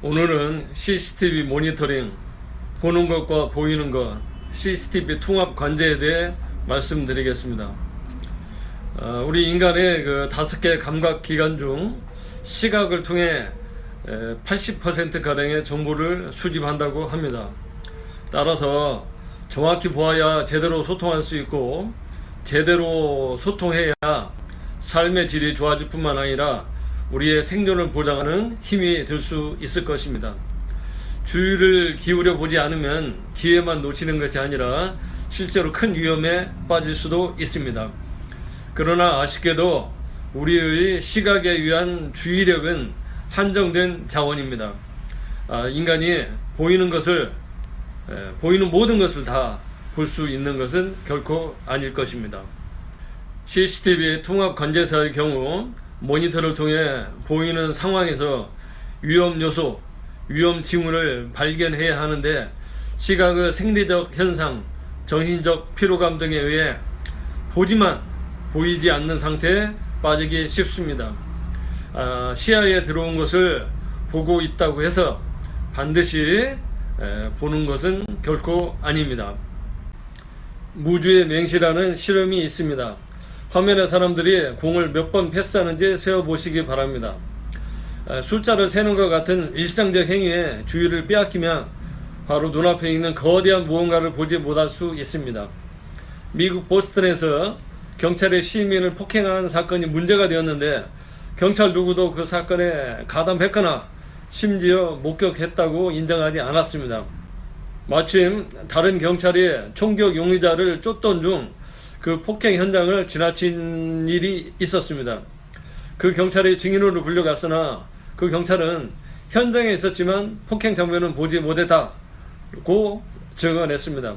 오늘은 CCTV 모니터링, 보는 것과 보이는 것, CCTV 통합 관제에 대해 말씀드리겠습니다. 우리 인간의 그 5개 감각 기관 중 시각을 통해 80%가량의 정보를 수집한다고 합니다. 따라서 정확히 보아야 제대로 소통할 수 있고, 제대로 소통해야 삶의 질이 좋아질 뿐만 아니라 우리의 생존을 보장하는 힘이 될 수 있을 것입니다. 주의를 기울여 보지 않으면 기회만 놓치는 것이 아니라 실제로 큰 위험에 빠질 수도 있습니다. 그러나 아쉽게도 우리의 시각에 의한 주의력은 한정된 자원입니다. 인간이 보이는 모든 것을 다 볼 수 있는 것은 결코 아닐 것입니다. CCTV 통합 관제사의 경우 모니터를 통해 보이는 상황에서 위험 요소, 위험 징후를 발견해야 하는데, 시각의 생리적 현상, 정신적 피로감 등에 의해 보이지 않는 상태에 빠지기 쉽습니다. 시야에 들어온 것을 보고 있다고 해서 반드시 보는 것은 결코 아닙니다. 무주의 맹시라는 실험이 있습니다. 화면에 사람들이 공을 몇 번 패스하는지 세어보시기 바랍니다. 숫자를 세는 것 같은 일상적 행위에 주의를 빼앗기면 바로 눈앞에 있는 거대한 무언가를 보지 못할 수 있습니다. 미국 보스턴에서 경찰이 시민을 폭행한 사건이 문제가 되었는데, 경찰 누구도 그 사건에 가담했거나 심지어 목격했다고 인정하지 않았습니다. 마침 다른 경찰이 총격 용의자를 쫓던 중 그 폭행 현장을 지나친 일이 있었습니다. 그 경찰이 증인으로 불려갔으나 그 경찰은 현장에 있었지만 폭행 장면은 보지 못했다고 증언했습니다.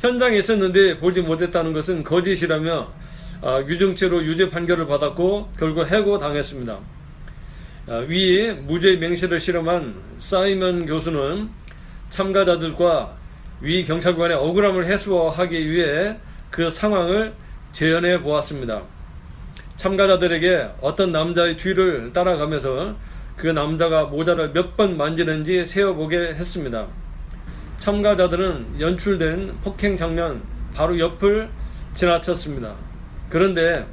현장에 있었는데 보지 못했다는 것은 거짓이라며 유증죄로 유죄 판결을 받았고 결국 해고당했습니다. 위 무죄 맹시를 실험한 사이먼 교수는 참가자들과 위 경찰관의 억울함을 해소하기 위해 그 상황을 재현해 보았습니다. 참가자들에게 어떤 남자의 뒤를 따라가면서 그 남자가 모자를 몇 번 만지는지 세어보게 했습니다. 참가자들은 연출된 폭행 장면 바로 옆을 지나쳤습니다. 그런데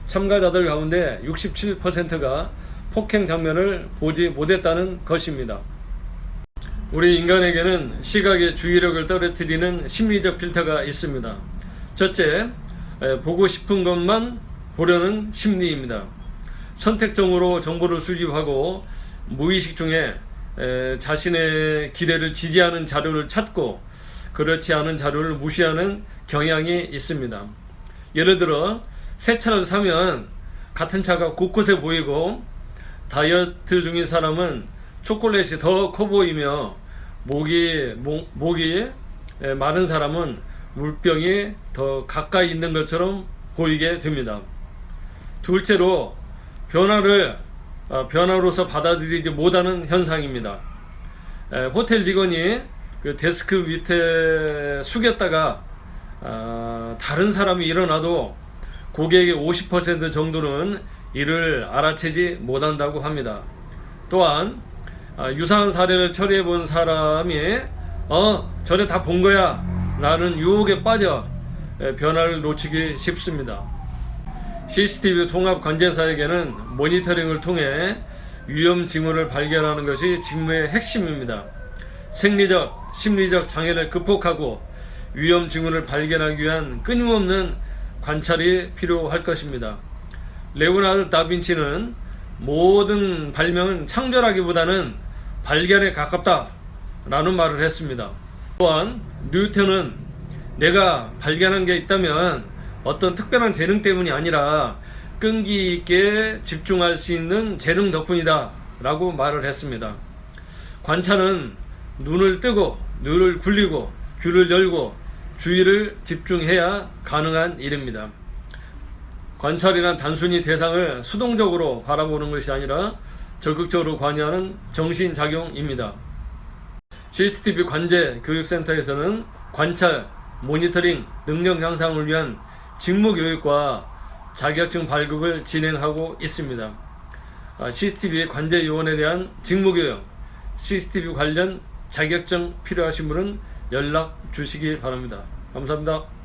참가자들 가운데 67%가 폭행 장면을 보지 못했다는 것입니다. 우리 인간에게는 시각의 주의력을 떨어뜨리는 심리적 필터가 있습니다. 첫째, 보고 싶은 것만 보려는 심리입니다. 선택적으로 정보를 수집하고 무의식 중에 자신의 기대를 지지하는 자료를 찾고 그렇지 않은 자료를 무시하는 경향이 있습니다. 예를 들어 새 차를 사면 같은 차가 곳곳에 보이고, 다이어트 중인 사람은 초콜릿이 더 커 보이며, 목이 마른 사람은 물병이 더 가까이 있는 것처럼 보이게 됩니다. 둘째로 변화를 변화로서 받아들이지 못하는 현상입니다. 호텔 직원이 그 데스크 밑에 숙였다가 다른 사람이 일어나도 고객의 50% 정도는 이를 알아채지 못한다고 합니다. 또한 유사한 사례를 처리해 본 사람이 전에 다 본 거야 라는 유혹에 빠져 변화를 놓치기 쉽습니다. CCTV 통합 관제사에게는 모니터링을 통해 위험 징후를 발견하는 것이 직무의 핵심입니다. 생리적, 심리적 장애를 극복하고 위험 징후를 발견하기 위한 끊임없는 관찰이 필요할 것입니다. 레오나르도 다빈치는 모든 발명은 창조라기보다는 발견에 가깝다 라는 말을 했습니다. 또한 뉴턴은 내가 발견한 게 있다면 어떤 특별한 재능 때문이 아니라 끈기 있게 집중할 수 있는 재능 덕분이다 라고 말을 했습니다. 관찰은 눈을 뜨고 눈을 굴리고 귀를 열고 주의를 집중해야 가능한 일입니다. 관찰이란 단순히 대상을 수동적으로 바라보는 것이 아니라 적극적으로 관여하는 정신작용입니다. CCTV 관제 교육센터에서는 관찰, 모니터링, 능력 향상을 위한 직무교육과 자격증 발급을 진행하고 있습니다. CCTV 관제 요원에 대한 직무교육, CCTV 관련 자격증 필요하신 분은 연락 주시기 바랍니다. 감사합니다.